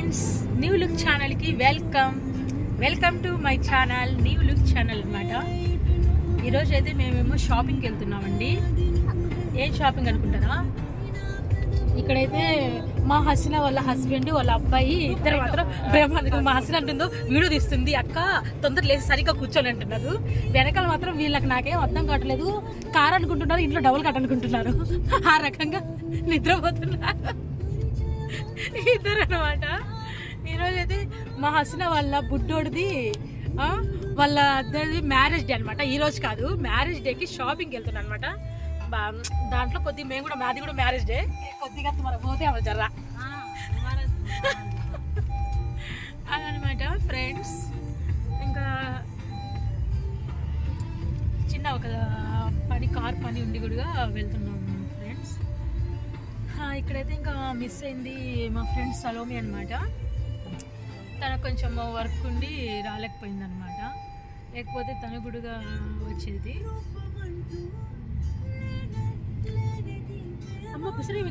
Friends, new look ఛానల్కి welcome to my channel new look channel అనమాట. ఈరోజు అయితే మేమేమో షాపింగ్కి వెళ్తున్నామండి. ఏం షాపింగ్ అనుకుంటారా? ఇక్కడైతే మా హసీనా వాళ్ళ హస్బెండ్ వాళ్ళ అబ్బాయి ఇద్దరు మాత్రం బ్రహ్మాండంగా, మా హసీనా అంటుందో వీడియో తీస్తుంది, అక్క తొందర లేచి సరిగ్గా కూర్చొని అంటున్నారు. వెనకాల మాత్రం వీళ్ళకి నాకేం అర్థం కావట్లేదు, కార్ అనుకుంటున్నారు, ఇంట్లో డబుల్ కట్ అనుకుంటున్నారు. ఆ రకంగా నిద్రపోతున్నారు ఇద్దరు అనమాట. ఈరోజు అయితే మా హసీనా వాళ్ళ బుడ్డోడిది వాళ్ళ అద్దరిది మ్యారేజ్ డే అనమాట. ఈ రోజు కాదు, మ్యారేజ్ డేకి షాపింగ్కి వెళ్తున్నాను అనమాట. దాంట్లో కొద్దిగా మేము కూడా, మాది కూడా మ్యారేజ్ డే, కొద్దిగా మరి పోతే అవ జర్రా అదనమాట ఫ్రెండ్స్. ఇంకా చిన్న ఒక కార్ పని ఉండి కూడా వెళ్తున్నాము ఫ్రెండ్స్. ఇక్కడైతే ఇంకా మిస్ అయింది మా ఫ్రెండ్ సలోమి అనమాట. తనకు కొంచెం వర్క్ ఉండి రాలేకపోయింది అనమాట, లేకపోతే తను కూడా వచ్చేది. అమ్మ పిసరి